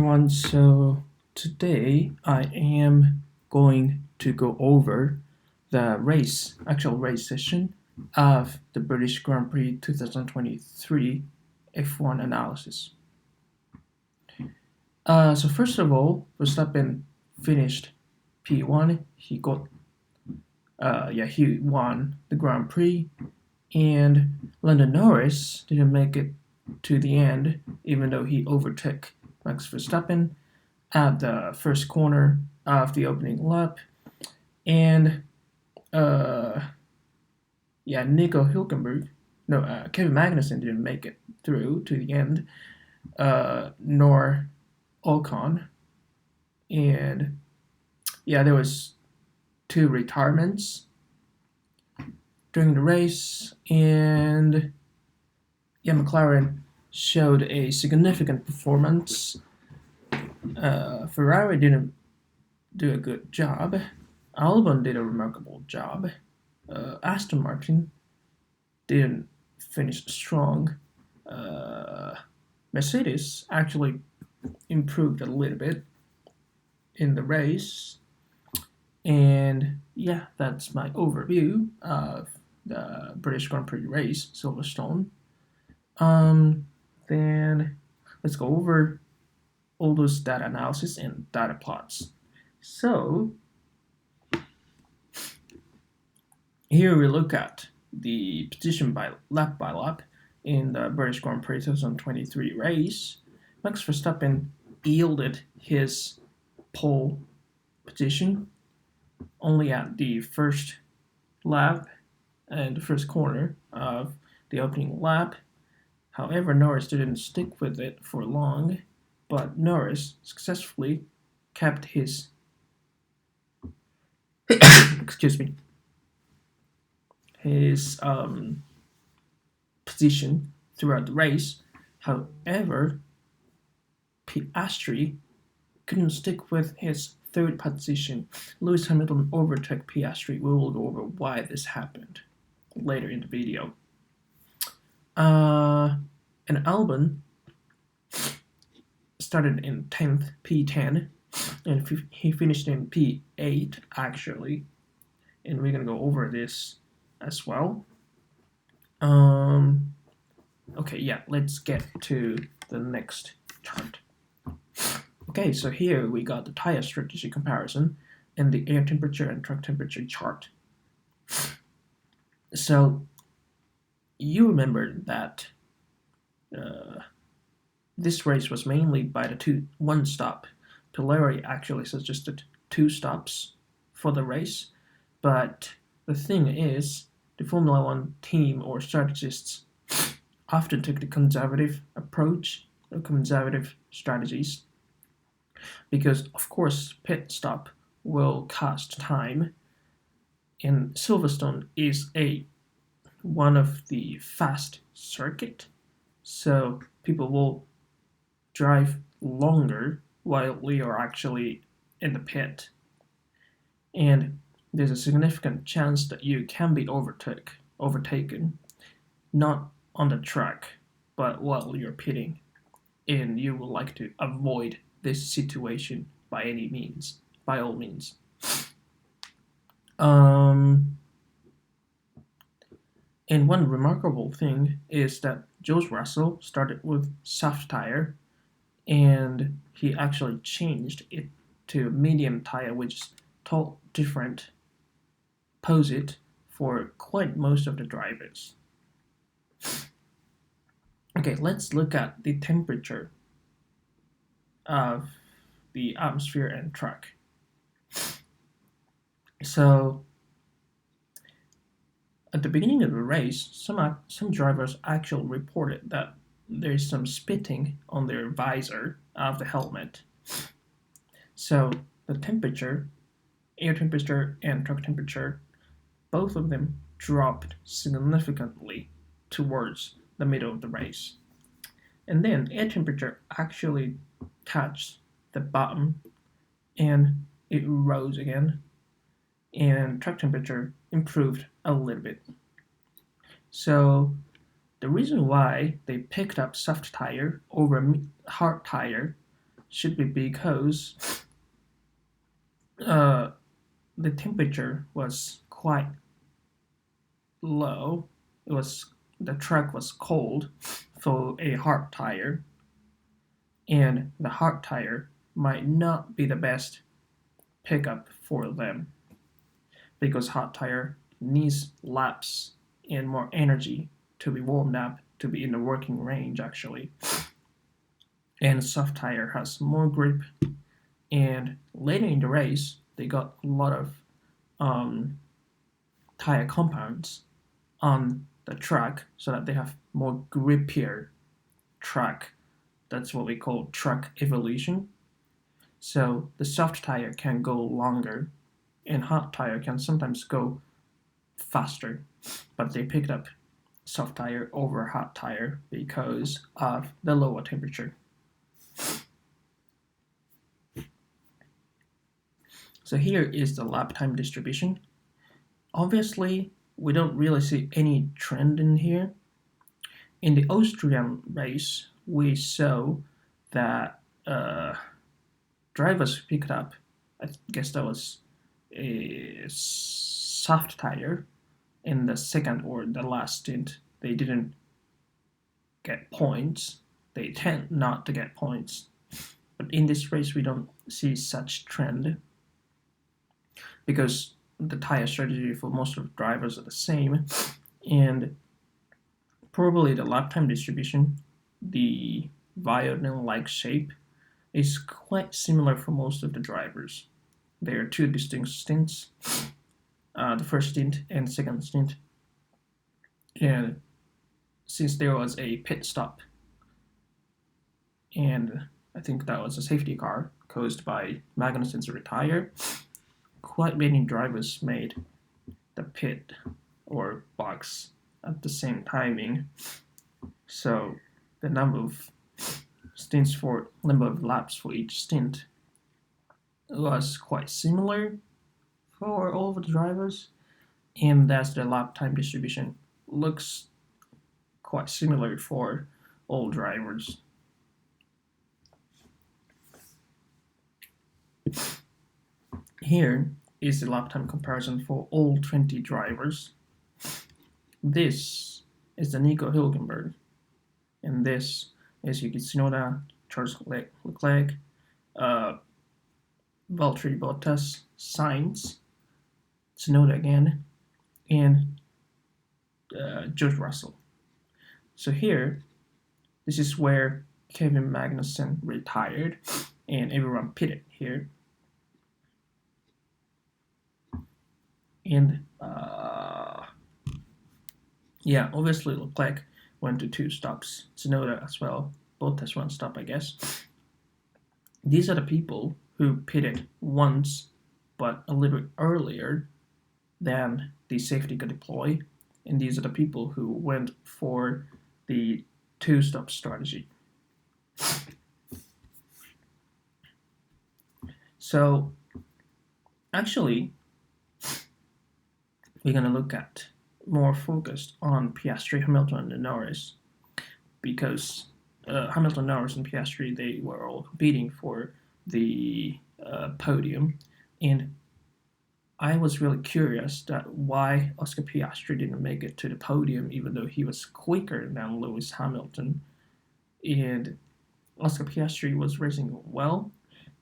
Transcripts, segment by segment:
Everyone, so today I am going to go over the actual race session of the British Grand Prix 2023 F1 analysis. So first of all, Verstappen finished P1. He won the Grand Prix, and Lando Norris didn't make it to the end, even though he overtook Max Verstappen at the first corner of the opening lap. And Nico Hülkenberg, no, Kevin Magnussen didn't make it through to the end, nor Ocon. And there was two retirements during the race, and McLaren showed a significant performance. Ferrari didn't do a good job. Albon did a remarkable job. Aston Martin didn't finish strong. Mercedes actually improved a little bit in the race. And that's my overview of the British Grand Prix race, Silverstone. Then let's go over all those data analysis and data plots. So here we look at the position by lap in the British Grand Prix 2023 race. Max Verstappen yielded his pole position only at the first lap and the first corner of the opening lap. However, Norris didn't stick with it for long, but Norris successfully kept his his position throughout the race. However, Piastri couldn't stick with his third position. Lewis Hamilton overtook Piastri. We will go over why this happened later in the video. And Albon started in 10th, P10, and he finished in P8 actually. And we're gonna go over this as well. Let's get to the next chart. Okay, so here we got the tire strategy comparison and the air temperature and track temperature chart. So you remember that this race was mainly by the one stop. Pirelli actually suggested 2 stops for the race, but the thing is, the Formula One team or strategists often took the conservative approach or conservative strategies because, of course, pit stop will cost time, and Silverstone is one of the fast circuit, so people will drive longer while we are actually in the pit, and there's a significant chance that you can be overtaken, not on the track, but while you're pitting, and you would like to avoid this situation by all means. And one remarkable thing is that George Russell started with soft tire, and he actually changed it to medium tire, which is different opposite for quite most of the drivers. Okay, let's look at the temperature of the atmosphere and track. So at the beginning of the race, some drivers actually reported that there is some spitting on their visor of the helmet. So the temperature, air temperature and track temperature, both of them dropped significantly towards the middle of the race. And then air temperature actually touched the bottom and it rose again, and track temperature improved a little bit. So the reason why they picked up soft tire over hard tire should be because the temperature was quite low. The track was cold for a hard tire, and the hard tire might not be the best pickup for them because hard tire needs laps and more energy to be warmed up to be in the working range actually. And soft tire has more grip, and later in the race they got a lot of tire compounds on the track so that they have more grippier track. That's what we call track evolution. So the soft tire can go longer and hard tire can sometimes go faster, but they picked up soft tire over hard tire because of the lower temperature. So here is the lap time distribution. Obviously, we don't really see any trend in here. In the Austrian race, we saw that drivers picked up, I guess that was a soft tire in the second or the last stint. They didn't get points. They tend not to get points. But in this race, we don't see such trend because the tire strategy for most of the drivers are the same, and probably the lap time distribution, the violin-like shape, is quite similar for most of the drivers. There are two distinct stints, the first stint and second stint, and since there was a pit stop, and I think that was a safety car caused by Magnussen's retire, quite many drivers made the pit or box at the same timing. So the number of laps for each stint was quite similar for all of the drivers, and that's the lap time distribution looks quite similar for all drivers. Here is the lap time comparison for all 20 drivers. This is the Nico Hülkenberg, and this is Yuki Tsunoda, Charles Leclerc, Valtteri Bottas, Sainz, Tsunoda again, and George Russell. So here, this is where Kevin Magnussen retired, and everyone pitted here. And obviously Leclerc went to 2 stops, Tsunoda as well, Bottas 1 stop, I guess. These are the people who pitted once, but a little bit earlier than the safety car deploy, and these are the people who went for the 2-stop strategy. So actually, we're going to look at more focused on Piastri, Hamilton, and Norris, because Hamilton, Norris, and Piastri, they were all competing for the podium, and I was really curious that why Oscar Piastri didn't make it to the podium, even though he was quicker than Lewis Hamilton, and Oscar Piastri was racing well,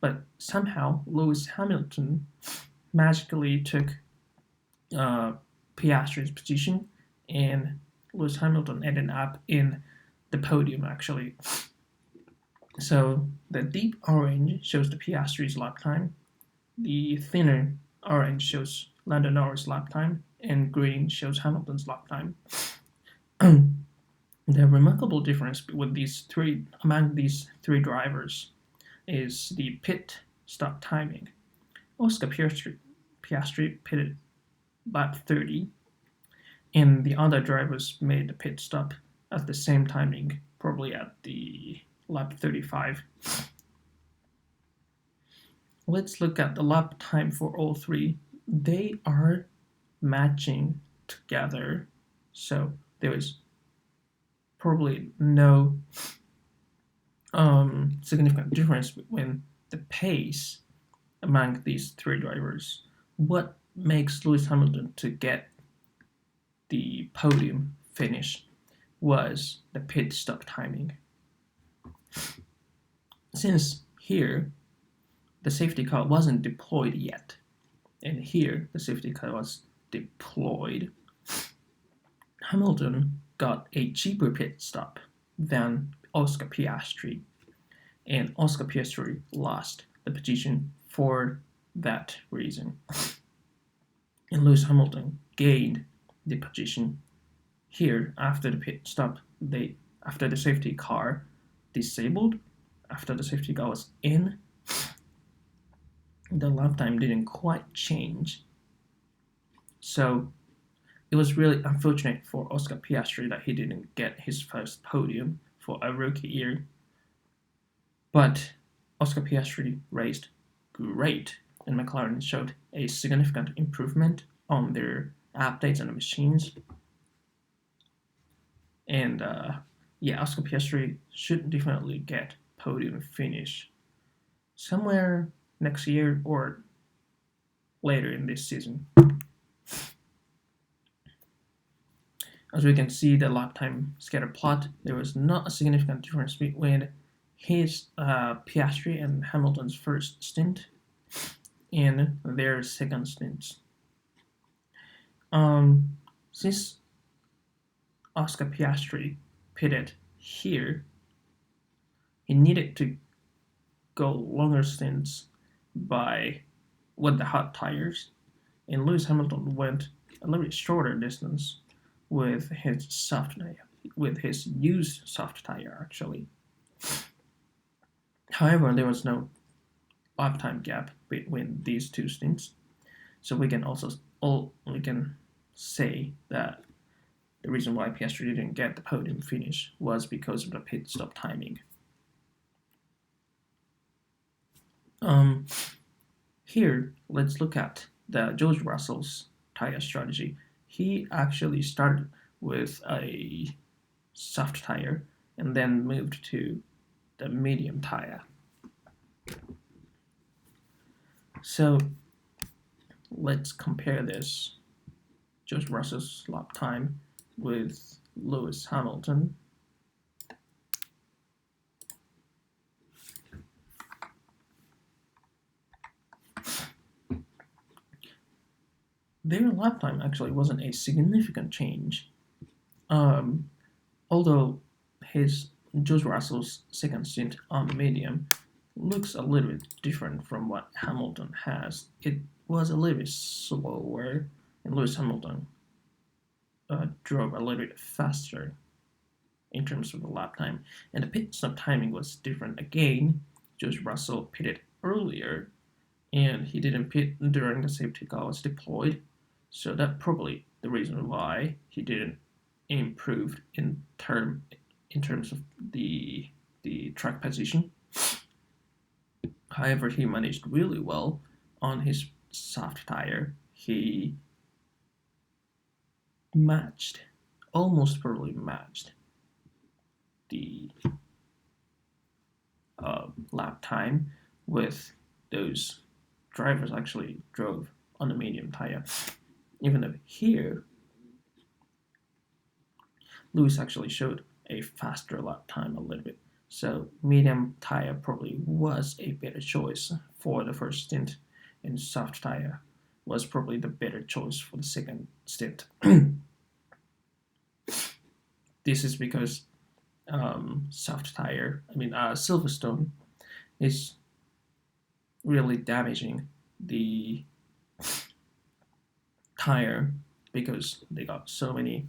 but somehow Lewis Hamilton magically took Piastri's position, and Lewis Hamilton ended up in the podium actually. So the deep orange shows the Piastri's lap time, the thinner orange shows Lando Norris' lap time, and green shows Hamilton's lap time. The remarkable difference among these three drivers is the pit stop timing. Oscar Piastri pitted lap 30, and the other drivers made the pit stop at the same timing, probably at the lap 35. Let's look at the lap time for all three. They are matching together, so there is probably no significant difference between the pace among these three drivers. What makes Lewis Hamilton to get the podium finish was the pit stop timing. Since here the safety car wasn't deployed yet, and here the safety car was deployed, Hamilton got a cheaper pit stop than Oscar Piastri, and Oscar Piastri lost the position for that reason. And Lewis Hamilton gained the position here after the pit stop. After the safety car disabled, after the safety car was in, the lap time didn't quite change. So it was really unfortunate for Oscar Piastri that he didn't get his first podium for a rookie year. But Oscar Piastri raced great, and McLaren showed a significant improvement on their updates on the machines. And Oscar Piastri should definitely get podium finish somewhere next year or later in this season. As we can see the lap time scatter plot, there was not a significant difference between his Piastri and Hamilton's first stint and their second stints. Since Oscar Piastri pitted here, he needed to go longer stints with the hot tires, and Lewis Hamilton went a little bit shorter distance with his used soft tire actually. However, there was no lap time gap between these two stints, so we can say that the reason why Piastri didn't get the podium finish was because of the pit stop timing. Here, let's look at the George Russell's tire strategy. He actually started with a soft tire and then moved to the medium tire. So let's compare this George Russell's lap time with Lewis Hamilton. Their lap time actually wasn't a significant change, although George Russell's second stint on medium looks a little bit different from what Hamilton has. It was a little bit slower, and Lewis Hamilton drove a little bit faster in terms of the lap time. And the pit stop timing was different again. George Russell pitted earlier, and he didn't pit during the safety car was deployed. So that's probably the reason why he didn't improve in terms of the track position. However, he managed really well on his soft tire. He almost probably matched the lap time with those drivers actually drove on the medium tire. Even though here, Lewis actually showed a faster lap time a little bit. So medium tire probably was a better choice for the first stint, and soft tire was probably the better choice for the second stint. This is because Silverstone is really damaging the tire because they got so many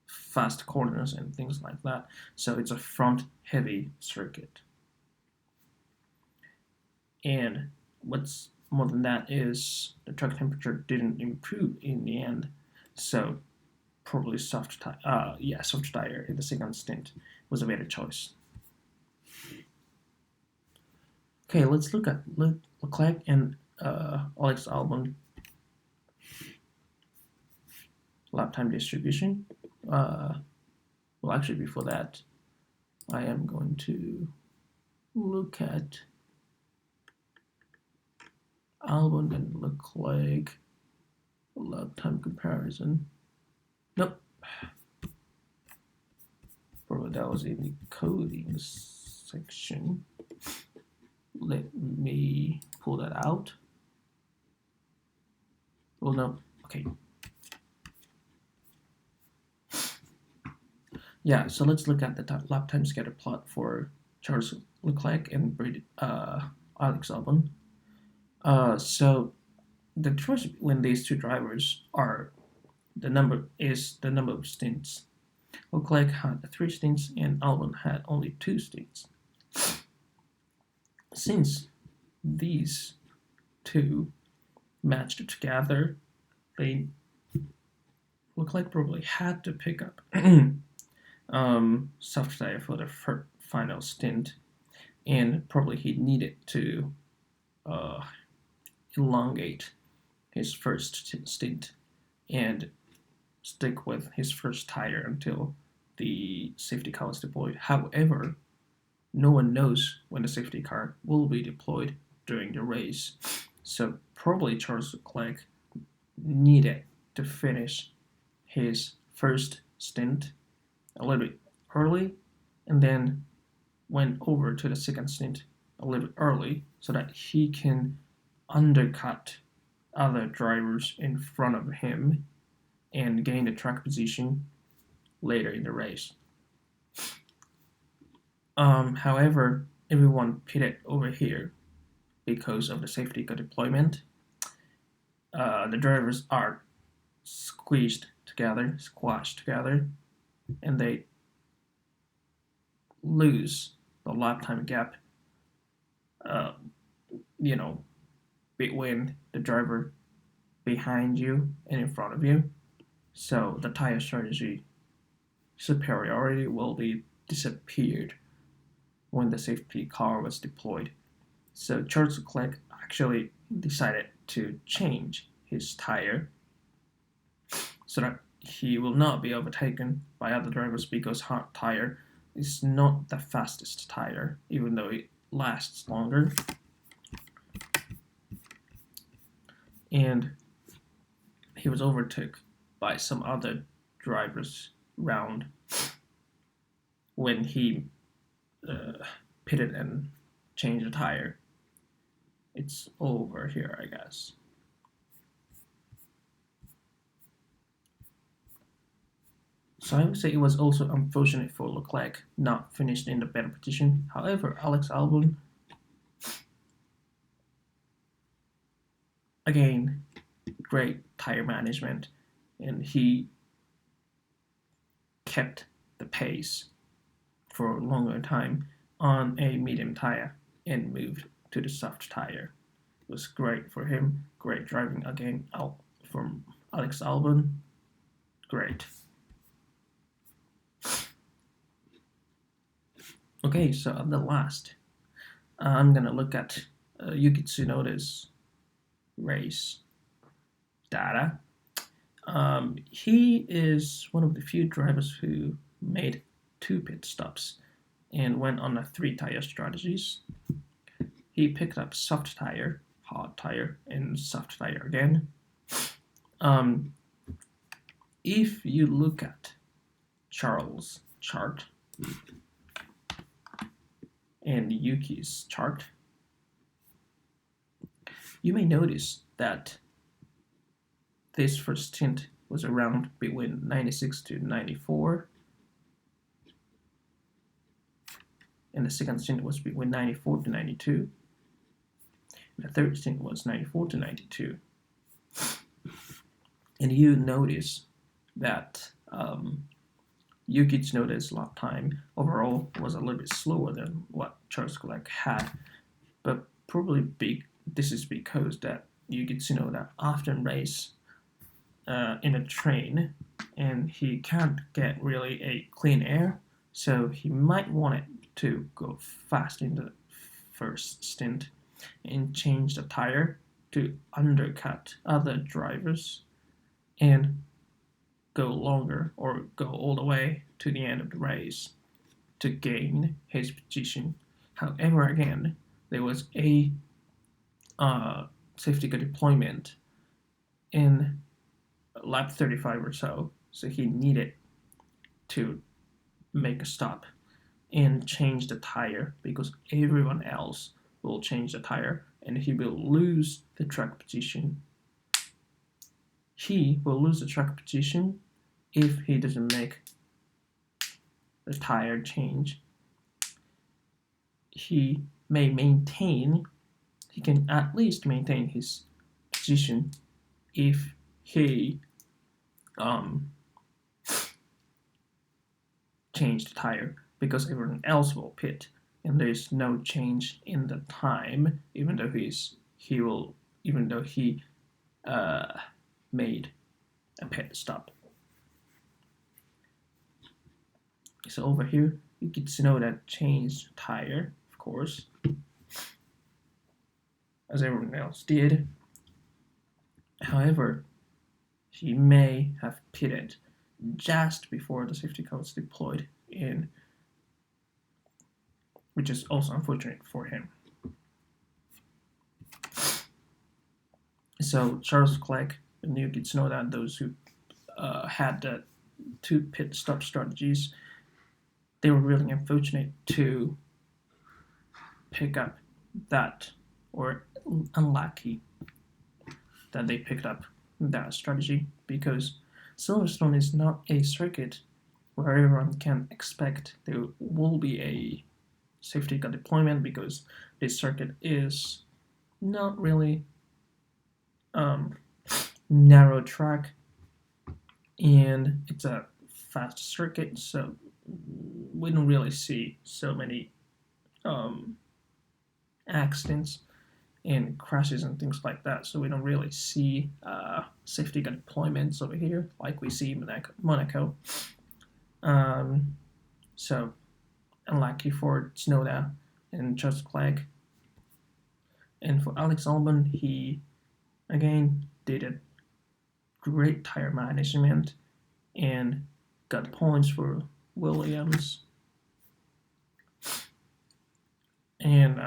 fast corners and things like that. So it's a front heavy circuit. And what's more than that is the track temperature didn't improve in the end. So probably soft tire in the second stint was a better choice. Okay, let's look at Leclerc and Alex Albon lap time distribution. Well, actually, before that, I am going to look at Albon and Leclerc lap time comparison. Nope. Probably that was in the coding section. Let me pull that out. Well, no. Okay. Yeah, so let's look at the lap time scatter plot for Charles Leclerc and Alex Albon. So the difference when these two drivers are the number of stints. Leclerc had 3 stints and Albon had only 2 stints. Since these two matched together, Leclerc probably had to pick up soft tire for the final stint, and probably he needed to elongate his first stint and stick with his first tire until the safety car was deployed. However, no one knows when the safety car will be deployed during the race, so probably Charles Leclerc needed to finish his first stint a little bit early and then went over to the second stint a little bit early so that he can undercut other drivers in front of him and gain the track position later in the race. However, everyone pitted over here because of the safety car deployment. The drivers are squashed together, and they lose the lap time gap, between the driver behind you and in front of you. So the tire strategy superiority will be disappeared when the safety car was deployed. So Charles Leclerc actually decided to change his tire so that he will not be overtaken by other drivers, because hard tire is not the fastest tire, even though it lasts longer. And he was overtook by some other drivers round when he pitted and changed the tire. It's over here, I guess. So I would say it was also unfortunate for Leclerc not finished in the better position. However, Alex Albon, again, great tire management, and he kept the pace for a longer time on a medium tire and moved to the soft tire. It was great for him. Great driving again out from Alex Albon. Great. Okay, so at the last, I'm gonna look at Yuki Tsunoda's race data. He is one of the few drivers who made 2 pit stops and went on a 3 tire strategies. He picked up soft tire, hard tire, and soft tire again. If you look at Charles' chart and Yuki's chart, you may notice that this first stint was around between 96 to 94, and the second stint was between 94 to 92, and the third stint was 94 to 92. And you notice that Yuki Tsunoda's lap time overall was a little bit slower than what Charles Leclerc had, but probably this is because that Yuki Tsunoda often race in a train and he can't get really a clean air, so he might want it to go fast in the first stint and change the tire to undercut other drivers and go longer or go all the way to the end of the race to gain his position. However, again, there was a safety car deployment in lap 35 or so he needed to make a stop and change the tire because everyone else will change the tire and he will lose the track position. He will lose the track position if he doesn't make the tire change. He can at least maintain his position if he change the tire because everyone else will pit and there is no change in the time even though he made a pit stop. So over here you get to know that changed tire, of course, as everyone else did. However, he may have pitted just before the safety car was deployed in, which is also unfortunate for him. So Charles Leclerc and you get to know that those who had the two pit stop strategies, they were really unfortunate to pick up that, or unlucky that they picked up that strategy, because Silverstone is not a circuit where everyone can expect there will be a safety car deployment, because this circuit is not really narrow track and it's a fast circuit, so we don't really see so many accidents and crashes and things like that, so we don't really see safety car deployments over here like we see in Monaco. So unlucky for Tsunoda and Charles Leclerc. And for Alex Albon, he again did a great tire management and got points for Williams. And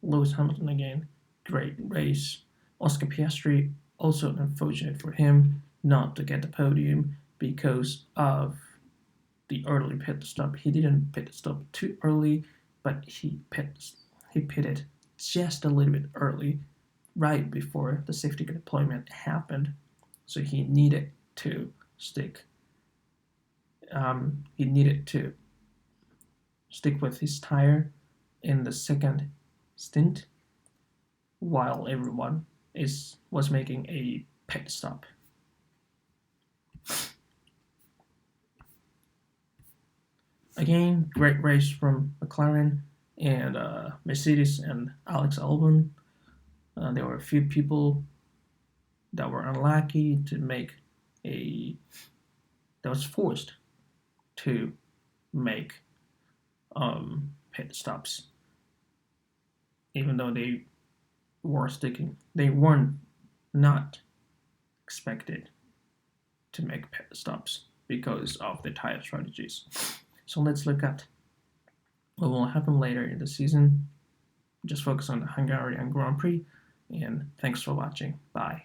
Lewis Hamilton again, great race. Oscar Piastri, also unfortunate for him not to get the podium because of the early pit stop. He didn't pit stop too early, but he pitted just a little bit early, right before the safety car deployment happened. So he needed to stick with his tire in the second stint while everyone was making a pit stop. Again, great race from McLaren and Mercedes and Alex Albon. There were a few people that were unlucky that was forced to make pit stops, even though they weren't not expected to make pit stops because of the tire strategies. So let's look at what will happen later in the season. Just focus on the Hungarian Grand Prix, and thanks for watching. Bye.